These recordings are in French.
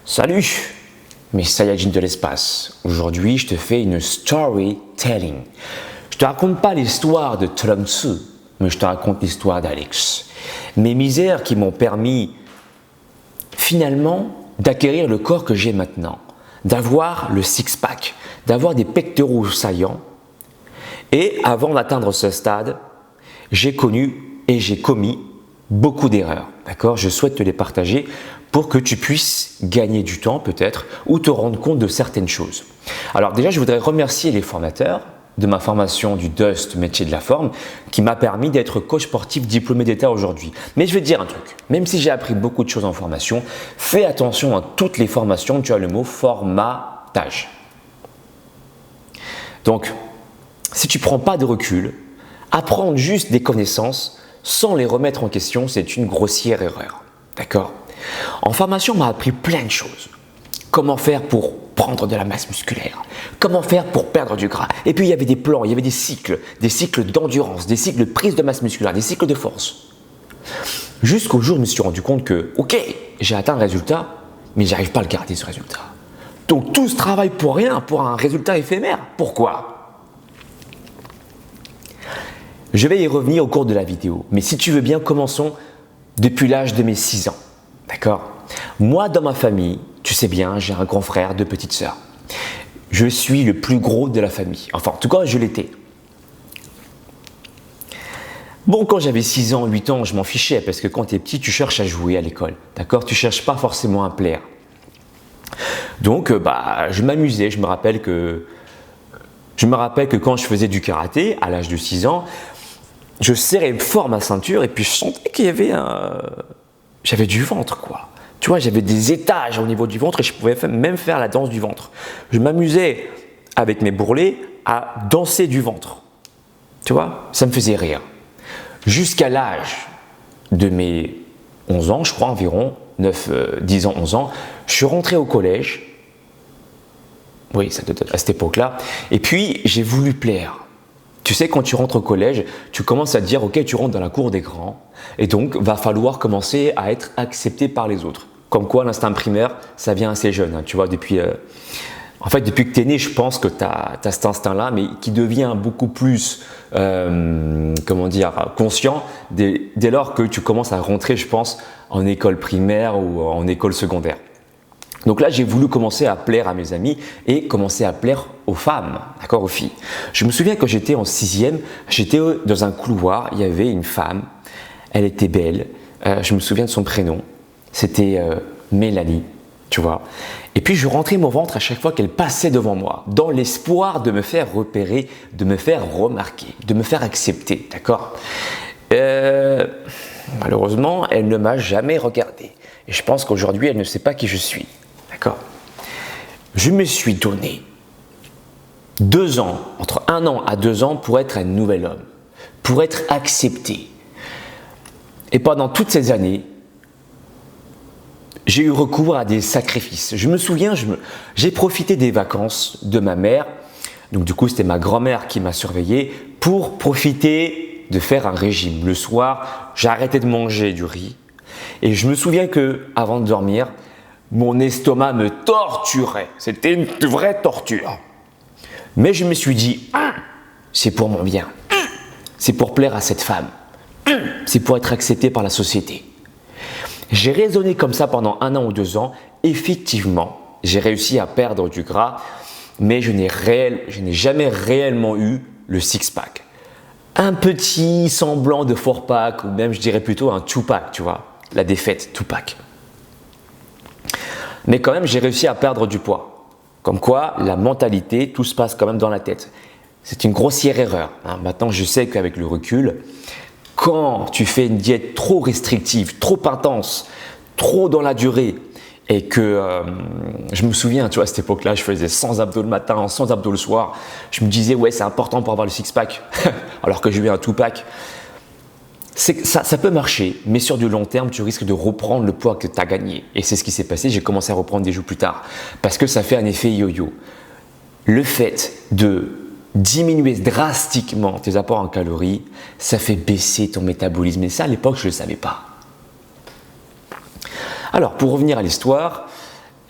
Salut mes Saiyajins de l'espace. Aujourd'hui, je te fais une storytelling. Je te raconte pas l'histoire de Chuang Tzu, mais je te raconte l'histoire d'Alex. Mes misères qui m'ont permis finalement d'acquérir le corps que j'ai maintenant, d'avoir le six-pack, d'avoir des pectoraux saillants. Et avant d'atteindre ce stade, j'ai connu et j'ai commis beaucoup d'erreurs. D'accord ? Je souhaite te les partager pour que tu puisses gagner du temps peut-être ou te rendre compte de certaines choses. Alors déjà, je voudrais remercier les formateurs de ma formation du DUST, métier de la forme, qui m'a permis d'être coach sportif diplômé d'État aujourd'hui. Mais je vais te dire un truc, même si j'ai appris beaucoup de choses en formation, fais attention à toutes les formations, tu as le mot formatage. Donc, si tu ne prends pas de recul, apprendre juste des connaissances sans les remettre en question, c'est une grossière erreur. D'accord ? En formation, on m'a appris plein de choses. Comment faire pour prendre de la masse musculaire, comment faire pour perdre du gras. Et puis il y avait des plans, il y avait des cycles d'endurance, des cycles de prise de masse musculaire, des cycles de force. Jusqu'au jour où je me suis rendu compte que, ok, j'ai atteint un résultat, mais j'arrive pas à le garder ce résultat. Donc tout ce travail pour rien, pour un résultat éphémère. Pourquoi ? Je vais y revenir au cours de la vidéo, mais si tu veux bien, commençons depuis l'âge de mes 6 ans. D'accord ? Moi, dans ma famille, tu sais bien, j'ai un grand frère, 2 petites sœurs. Je suis le plus gros de la famille. Enfin, en tout cas, je l'étais. Bon, quand j'avais 6 ans, 8 ans, je m'en fichais parce que quand tu es petit, tu cherches à jouer à l'école. D'accord ? Tu ne cherches pas forcément à plaire. Donc, je m'amusais. Je me rappelle que quand je faisais du karaté, à l'âge de 6 ans, je serrais fort ma ceinture et puis je sentais qu'il y avait j'avais du ventre, quoi. Tu vois, j'avais des étages au niveau du ventre et je pouvais même faire la danse du ventre. Je m'amusais avec mes bourrelets à danser du ventre. Tu vois, ça me faisait rire. Jusqu'à l'âge de mes 11 ans, je crois environ, 10 ans, 11 ans, je suis rentré au collège. Oui, à cette époque-là. Et puis, j'ai voulu plaire. Tu sais, quand tu rentres au collège, tu commences à te dire, ok, tu rentres dans la cour des grands. Et donc, va falloir commencer à être accepté par les autres. Comme quoi, l'instinct primaire, ça vient assez jeune. Hein, tu vois, depuis que tu es né, je pense que tu as cet instinct-là, mais qui devient beaucoup plus, conscient dès lors que tu commences à rentrer, je pense, en école primaire ou en école secondaire. Donc là, j'ai voulu commencer à plaire à mes amis et commencer à plaire aux femmes, d'accord, aux filles. Je me souviens quand j'étais en 6e, j'étais dans un couloir, il y avait une femme, elle était belle, je me souviens de son prénom, c'était Mélanie, tu vois. Et puis je rentrais mon ventre à chaque fois qu'elle passait devant moi, dans l'espoir de me faire repérer, de me faire remarquer, de me faire accepter, d'accord. Malheureusement, elle ne m'a jamais regardé. Et je pense qu'aujourd'hui, elle ne sait pas qui je suis. D'accord ? Je me suis donné 2 ans, entre 1 an à 2 ans pour être un nouvel homme, pour être accepté. Et pendant toutes ces années, j'ai eu recours à des sacrifices. Je me souviens, j'ai profité des vacances de ma mère, donc du coup c'était ma grand-mère qui m'a surveillé, pour profiter de faire un régime. Le soir, j'ai arrêté de manger du riz et je me souviens que avant de dormir, mon estomac me torturait. C'était une vraie torture. Mais je me suis dit, c'est pour mon bien. C'est pour plaire à cette femme. C'est pour être accepté par la société. J'ai raisonné comme ça pendant 1 an ou 2 ans. Effectivement, j'ai réussi à perdre du gras, mais je n'ai jamais réellement eu le six-pack. Un petit semblant de four-pack, ou même je dirais plutôt un two-pack, tu vois, la défaite, two-pack. Mais quand même, j'ai réussi à perdre du poids. Comme quoi, la mentalité, tout se passe quand même dans la tête. C'est une grossière erreur. Hein. Maintenant, je sais qu'avec le recul, quand tu fais une diète trop restrictive, trop intense, trop dans la durée, et que je me souviens, tu vois, à cette époque-là, je faisais 100 abdos le matin, 100 abdos le soir. Je me disais, ouais, c'est important pour avoir le six-pack, alors que j'ai eu un two-pack. Ça peut marcher, mais sur du long terme, tu risques de reprendre le poids que tu as gagné. Et c'est ce qui s'est passé, j'ai commencé à reprendre des jours plus tard. Parce que ça fait un effet yo-yo. Le fait de diminuer drastiquement tes apports en calories, ça fait baisser ton métabolisme. Et ça, à l'époque, je ne le savais pas. Alors, pour revenir à l'histoire,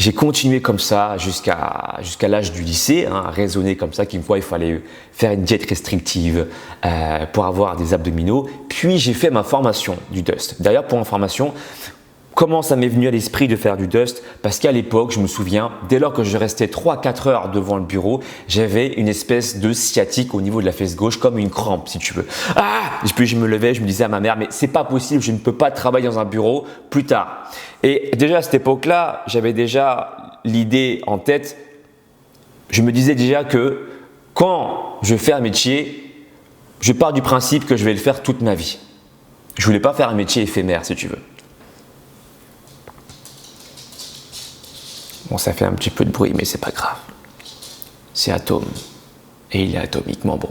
J'ai continué comme ça jusqu'à l'âge du lycée, hein, à raisonner comme ça, qu'il fallait faire une diète restrictive pour avoir des abdominaux. Puis j'ai fait ma formation du Dust. D'ailleurs, pour information, comment ça m'est venu à l'esprit de faire du Dust? Parce qu'à l'époque, je me souviens, dès lors que je restais 3-4 heures devant le bureau, j'avais une espèce de sciatique au niveau de la fesse gauche, comme une crampe si tu veux. Et puis je me levais, je me disais à ma mère, mais c'est pas possible, je ne peux pas travailler dans un bureau plus tard. Et déjà à cette époque-là, j'avais déjà l'idée en tête, je me disais déjà que quand je fais un métier, je pars du principe que je vais le faire toute ma vie. Je voulais pas faire un métier éphémère si tu veux. Bon, ça fait un petit peu de bruit, mais c'est pas grave. C'est Atom. Et il est atomiquement bon.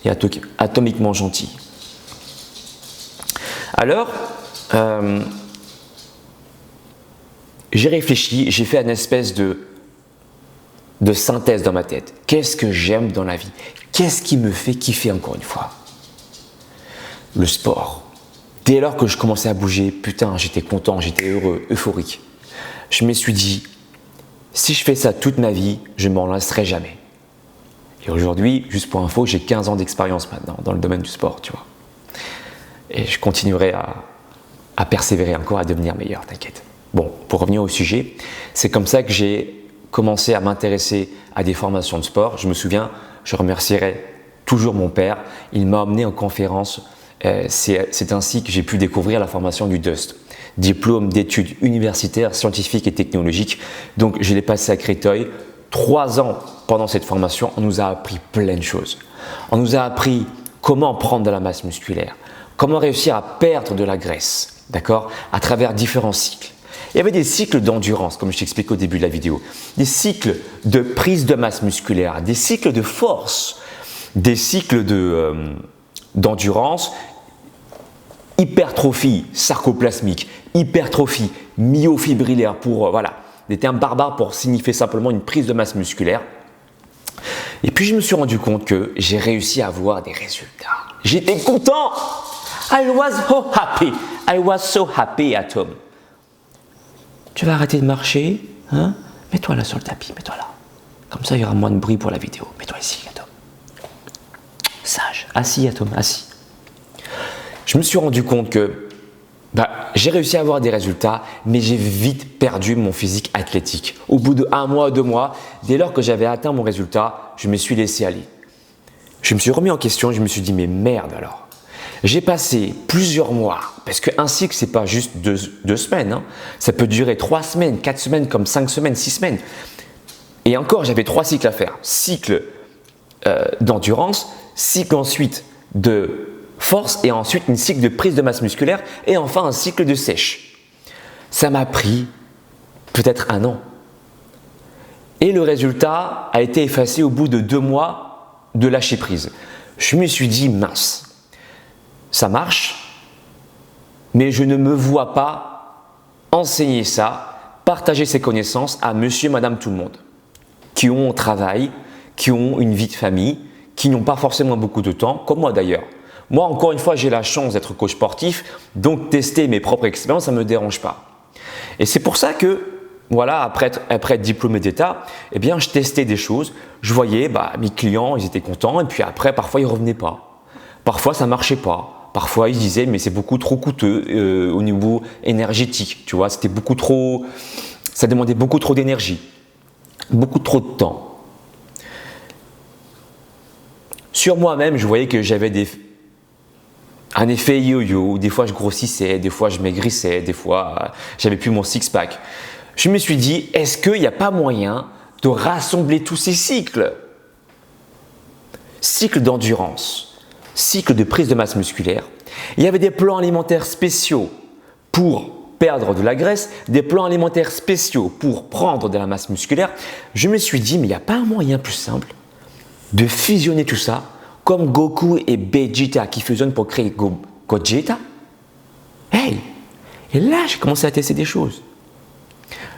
Il est atomiquement gentil. Alors, j'ai réfléchi, j'ai fait une espèce de synthèse dans ma tête. Qu'est-ce que j'aime dans la vie? Qu'est-ce qui me fait kiffer encore une fois? Le sport. Dès lors que je commençais à bouger, putain, j'étais content, j'étais heureux, euphorique. Je me suis dit, si je fais ça toute ma vie, je ne m'en lasserai jamais. Et aujourd'hui, juste pour info, j'ai 15 ans d'expérience maintenant dans le domaine du sport, tu vois. Et je continuerai à persévérer encore, à devenir meilleur, t'inquiète. Bon, pour revenir au sujet, c'est comme ça que j'ai commencé à m'intéresser à des formations de sport. Je me souviens, je remercierai toujours mon père. Il m'a emmené en conférence. C'est ainsi que j'ai pu découvrir la formation du Dust. Diplôme d'études universitaires, scientifiques et technologiques. Donc, je l'ai passé à Créteil. 3 ans pendant cette formation, on nous a appris plein de choses. On nous a appris comment prendre de la masse musculaire, comment réussir à perdre de la graisse, d'accord, à travers différents cycles. Il y avait des cycles d'endurance, comme je t'expliquais au début de la vidéo, des cycles de prise de masse musculaire, des cycles de force, des cycles d'endurance, hypertrophie sarcoplasmique, hypertrophie myofibrillaire, pour voilà, des termes barbares pour signifier simplement une prise de masse musculaire. Et puis je me suis rendu compte que j'ai réussi à avoir des résultats. J'étais content. I was so happy. I was so happy, Atom. Tu vas arrêter de marcher, hein? Mets-toi là sur le tapis, mets-toi là. Comme ça, il y aura moins de bruit pour la vidéo. Mets-toi ici, Atom. Sage. Assis, Atom, assis. Je me suis rendu compte que j'ai réussi à avoir des résultats, mais j'ai vite perdu mon physique athlétique. Au bout de 1 mois, 2 mois, dès lors que j'avais atteint mon résultat, je me suis laissé aller. Je me suis remis en question et je me suis dit, mais merde alors. J'ai passé plusieurs mois, parce qu'un cycle, ce n'est pas juste 2 semaines. Hein. Ça peut durer 3 semaines, 4 semaines, comme 5 semaines, 6 semaines. Et encore, j'avais 3 cycles à faire. Cycle d'endurance, cycle ensuite de force et ensuite un cycle de prise de masse musculaire et enfin un cycle de sèche. Ça m'a pris peut-être 1 an. Et le résultat a été effacé au bout de 2 mois de lâcher prise. Je me suis dit, mince, ça marche, mais je ne me vois pas enseigner ça, partager ces connaissances à monsieur, madame, tout le monde, qui ont un travail, qui ont une vie de famille, qui n'ont pas forcément beaucoup de temps, comme moi d'ailleurs. Moi, encore une fois, j'ai la chance d'être coach sportif, donc tester mes propres expériences, ça ne me dérange pas. Et c'est pour ça que, voilà, après être diplômé d'État, eh bien, je testais des choses. Je voyais, mes clients, ils étaient contents, et puis après, parfois, ils ne revenaient pas. Parfois, ça ne marchait pas. Parfois, ils disaient, mais c'est beaucoup trop coûteux au niveau énergétique. Tu vois, c'était beaucoup trop, ça demandait beaucoup trop d'énergie, beaucoup trop de temps. Sur moi-même, je voyais que j'avais un effet yo-yo. Des fois, je grossissais, des fois, je maigrissais, des fois, j'avais plus mon six-pack. Je me suis dit, est-ce qu'il n'y a pas moyen de rassembler tous ces cycles? Cycle d'endurance, cycle de prise de masse musculaire. Il y avait des plans alimentaires spéciaux pour perdre de la graisse, des plans alimentaires spéciaux pour prendre de la masse musculaire. Je me suis dit, mais il n'y a pas un moyen plus simple de fusionner tout ça comme Goku et Vegeta qui fusionnent pour créer Gogeta? Hey! Et là, j'ai commencé à tester des choses.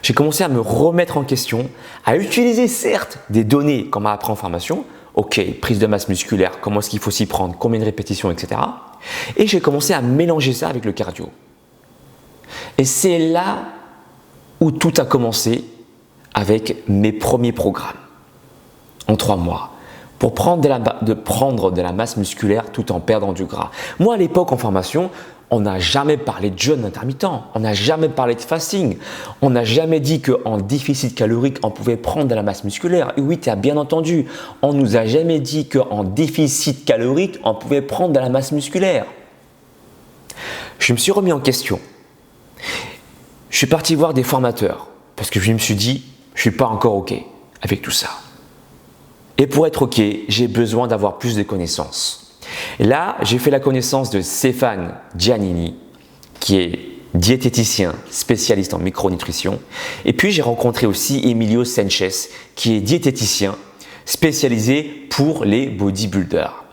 J'ai commencé à me remettre en question, à utiliser certes des données qu'on m'a appris en formation. Ok, prise de masse musculaire, comment est-ce qu'il faut s'y prendre, combien de répétitions, etc. Et j'ai commencé à mélanger ça avec le cardio. Et c'est là où tout a commencé avec mes premiers programmes en 3 mois pour prendre de la masse musculaire tout en perdant du gras. Moi, à l'époque, en formation, on n'a jamais parlé de jeûne intermittent, on n'a jamais parlé de fasting, on n'a jamais dit qu'en déficit calorique, on pouvait prendre de la masse musculaire. Et oui, tu as bien entendu, on ne nous a jamais dit qu'en déficit calorique, on pouvait prendre de la masse musculaire. Je me suis remis en question. Je suis parti voir des formateurs parce que je me suis dit, je ne suis pas encore OK avec tout ça. Et pour être OK, j'ai besoin d'avoir plus de connaissances. Et là, j'ai fait la connaissance de Stéphane Giannini, qui est diététicien spécialiste en micronutrition. Et puis, j'ai rencontré aussi Emilio Sanchez, qui est diététicien spécialisé pour les bodybuilders.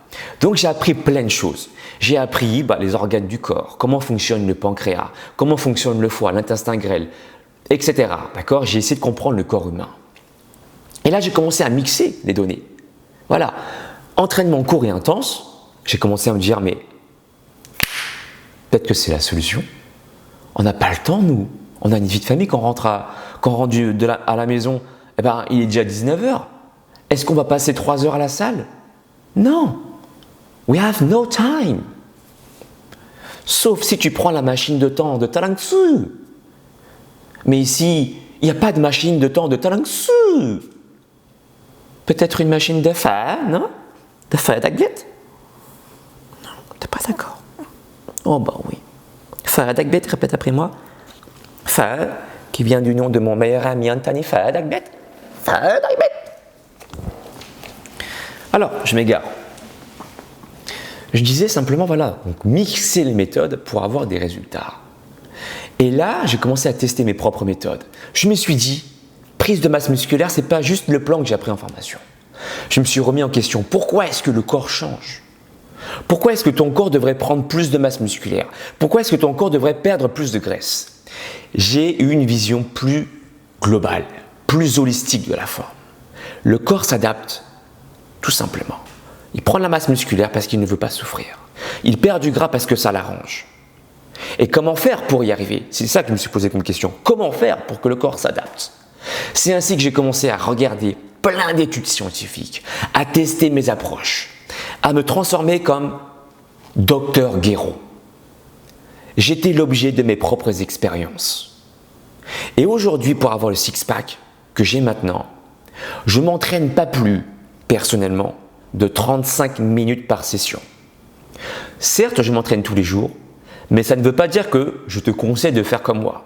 Donc, j'ai appris plein de choses. J'ai appris les organes du corps, comment fonctionne le pancréas, comment fonctionne le foie, l'intestin grêle, etc. D'accord ? J'ai essayé de comprendre le corps humain. Et là, j'ai commencé à mixer les données. Voilà, entraînement court et intense, j'ai commencé à me dire, mais peut-être que c'est la solution. On n'a pas le temps, nous. On a une vie de famille, quand on rentre à la maison, il est déjà 19h. Est-ce qu'on va passer 3 heures à la salle? Non. We have no time. Sauf si tu prends la machine de temps de Talangsu. Mais ici, il n'y a pas de machine de temps de Talangsu. Peut-être une machine de fer, non? De fer d'Agbet? Non, t'es pas d'accord. Oh bah oui. Fer d'Agbet, répète après moi. Fer, qui vient du nom de mon meilleur ami Anthony Fer d'Agbet. Fer d'Agbet. Alors, je m'égare. Je disais simplement, voilà, donc mixer les méthodes pour avoir des résultats. Et là, j'ai commencé à tester mes propres méthodes. Je me suis dit, prise de masse musculaire, ce n'est pas juste le plan que j'ai appris en formation. Je me suis remis en question, pourquoi est-ce que le corps change? Pourquoi est-ce que ton corps devrait prendre plus de masse musculaire? Pourquoi est-ce que ton corps devrait perdre plus de graisse? J'ai eu une vision plus globale, plus holistique de la forme. Le corps s'adapte, tout simplement. Il prend de la masse musculaire parce qu'il ne veut pas souffrir. Il perd du gras parce que ça l'arrange. Et comment faire pour y arriver? C'est ça que je me suis posé comme question. Comment faire pour que le corps s'adapte? C'est ainsi que j'ai commencé à regarder plein d'études scientifiques, à tester mes approches, à me transformer comme Dr Guéraud. J'étais l'objet de mes propres expériences. Et aujourd'hui, pour avoir le six-pack que j'ai maintenant, je ne m'entraîne pas plus, personnellement, de 35 minutes par session. Certes, je m'entraîne tous les jours, mais ça ne veut pas dire que je te conseille de faire comme moi.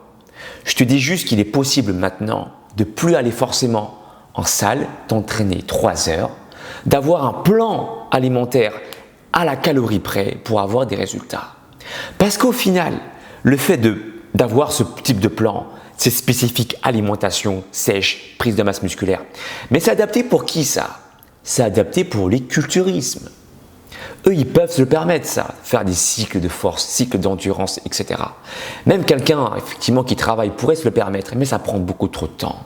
Je te dis juste qu'il est possible maintenant de plus aller forcément en salle, t'entraîner 3 heures, d'avoir un plan alimentaire à la calorie près pour avoir des résultats. Parce qu'au final, le fait d'avoir ce type de plan, c'est spécifique alimentation, sèche, prise de masse musculaire. Mais c'est adapté pour qui ça? C'est adapté pour les culturismes. Eux, ils peuvent se le permettre, ça, faire des cycles de force, cycles d'endurance, etc. Même quelqu'un, effectivement, qui travaille pourrait se le permettre, mais ça prend beaucoup trop de temps.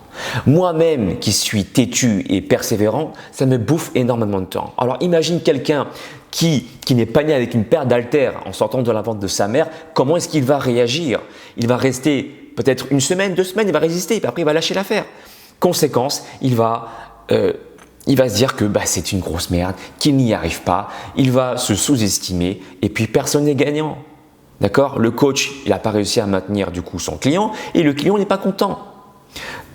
Moi-même, qui suis têtu et persévérant, ça me bouffe énormément de temps. Alors, imagine quelqu'un qui n'est pas né avec une paire d'haltères en sortant de la ventre de sa mère, comment est-ce qu'il va réagir? Il va rester peut-être 1 semaine, 2 semaines, il va résister, puis après il va lâcher l'affaire. Conséquence, il va se dire que c'est une grosse merde, qu'il n'y arrive pas, il va se sous-estimer et puis personne n'est gagnant. D'accord? Le coach, il n'a pas réussi à maintenir du coup son client et le client n'est pas content.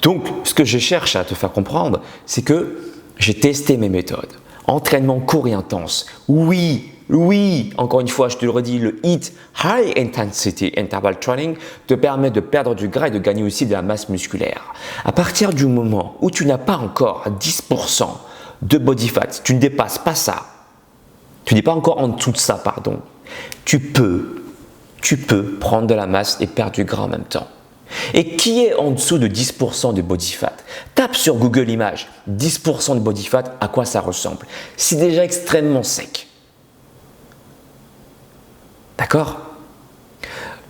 Donc, ce que je cherche à te faire comprendre, c'est que j'ai testé mes méthodes. Entraînement court et intense. Oui, encore une fois, je te le redis, le HIIT, High Intensity Interval Training, te permet de perdre du gras et de gagner aussi de la masse musculaire. À partir du moment où tu n'as pas encore 10% de body fat, tu ne dépasses pas ça, tu n'es pas encore en dessous de ça, pardon, tu peux prendre de la masse et perdre du gras en même temps. Et qui est en dessous de 10% de body fat? Tape sur Google Images 10% de body fat, à quoi ça ressemble? C'est déjà extrêmement sec. D'accord?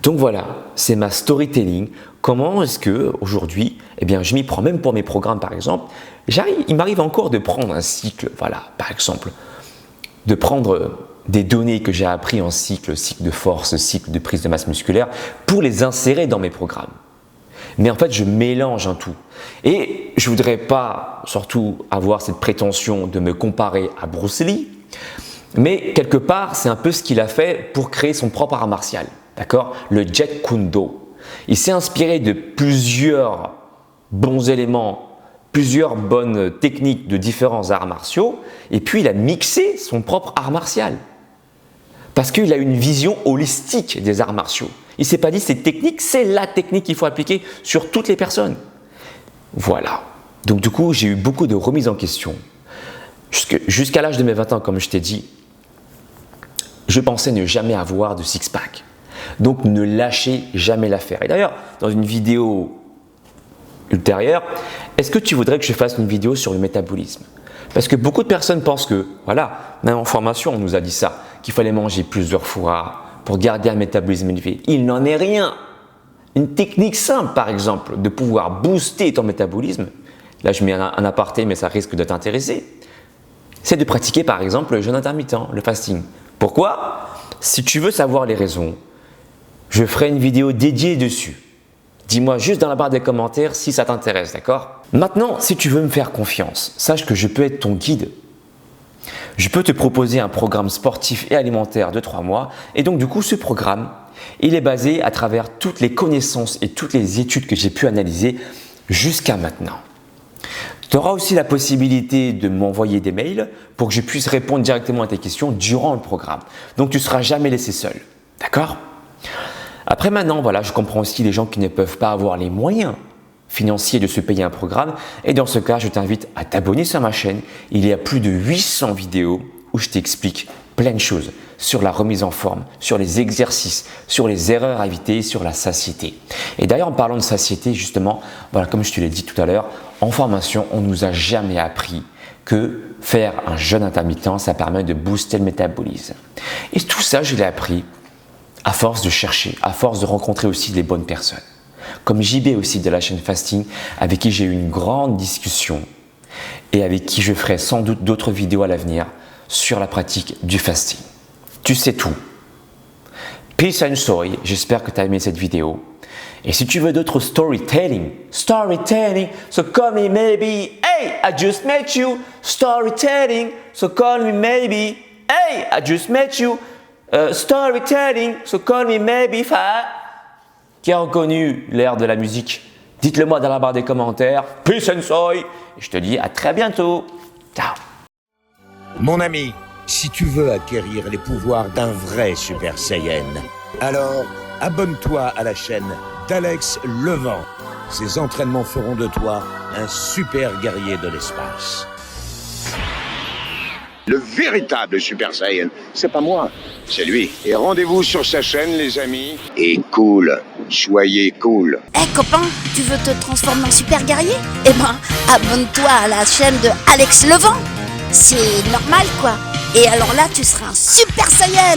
Donc voilà, c'est ma storytelling. Comment est-ce que aujourd'hui, je m'y prends même pour mes programmes par exemple. Il m'arrive encore de prendre un cycle, par exemple, de prendre des données que j'ai appris en cycle de force, cycle de prise de masse musculaire, pour les insérer dans mes programmes. Mais en fait, je mélange un tout. Et je voudrais pas surtout avoir cette prétention de me comparer à Bruce Lee, mais quelque part, c'est un peu ce qu'il a fait pour créer son propre art martial, d'accord? Le Jeet Kune Do. Il s'est inspiré de plusieurs bons éléments, plusieurs bonnes techniques de différents arts martiaux, et puis il a mixé son propre art martial. Parce qu'il a une vision holistique des arts martiaux. Il ne s'est pas dit cette technique, c'est la technique qu'il faut appliquer sur toutes les personnes. Voilà. Donc du coup, j'ai eu beaucoup de remises en question. Jusqu'à l'âge de mes 20 ans, comme je t'ai dit, je pensais ne jamais avoir de six-pack. Donc ne lâchez jamais l'affaire. Et d'ailleurs, dans une vidéo ultérieure, est-ce que tu voudrais que je fasse une vidéo sur le métabolisme? Parce que beaucoup de personnes pensent que, voilà, même en formation, on nous a dit ça, qu'il fallait manger plusieurs fois pour garder un métabolisme élevé. Il n'en est rien. Une technique simple, par exemple, de pouvoir booster ton métabolisme, là je mets un aparté, mais ça risque de t'intéresser, c'est de pratiquer par exemple le jeûne intermittent, le fasting. Pourquoi? Si tu veux savoir les raisons, je ferai une vidéo dédiée dessus. Dis-moi juste dans la barre des commentaires si ça t'intéresse, d'accord? Maintenant, si tu veux me faire confiance, sache que je peux être ton guide. Je peux te proposer un programme sportif et alimentaire de 3 mois. Et donc, du coup, ce programme, il est basé à travers toutes les connaissances et toutes les études que j'ai pu analyser jusqu'à maintenant. Tu auras aussi la possibilité de m'envoyer des mails pour que je puisse répondre directement à tes questions durant le programme. Donc, tu ne seras jamais laissé seul. D'accord? Après maintenant, voilà, je comprends aussi les gens qui ne peuvent pas avoir les moyens financiers de se payer un programme. Et dans ce cas, je t'invite à t'abonner sur ma chaîne. Il y a plus de 800 vidéos où je t'explique plein de choses sur la remise en forme, sur les exercices, sur les erreurs à éviter, sur la satiété. Et d'ailleurs, en parlant de satiété, justement, voilà, comme je te l'ai dit tout à l'heure, en formation, on ne nous a jamais appris que faire un jeûne intermittent, ça permet de booster le métabolisme. Et tout ça, je l'ai appris à force de chercher, à force de rencontrer aussi les bonnes personnes. Comme JB aussi de la chaîne Fasting, avec qui j'ai eu une grande discussion et avec qui je ferai sans doute d'autres vidéos à l'avenir sur la pratique du fasting. Tu sais tout. Peace and story, j'espère que tu as aimé cette vidéo. Et si tu veux d'autres storytelling, so call me maybe, hey, I just met you, storytelling, so call me maybe, hey, I just met you, storytelling, so call me maybe, qui a reconnu l'air de la musique? Dites-le moi dans la barre des commentaires. Peace and soy. Et je te dis à très bientôt. Ciao. Mon ami, si tu veux acquérir les pouvoirs d'un vrai Super Saiyan, alors abonne-toi à la chaîne d'Alex Levent. Ces entraînements feront de toi un super guerrier de l'espace. Le véritable Super Saiyan, c'est pas moi, c'est lui. Et rendez-vous sur sa chaîne, les amis. Et cool, soyez cool. Eh copain, tu veux te transformer en super guerrier? Eh ben, abonne-toi à la chaîne de Alex Levent. C'est normal quoi. Et alors là, tu seras un Super Saiyan.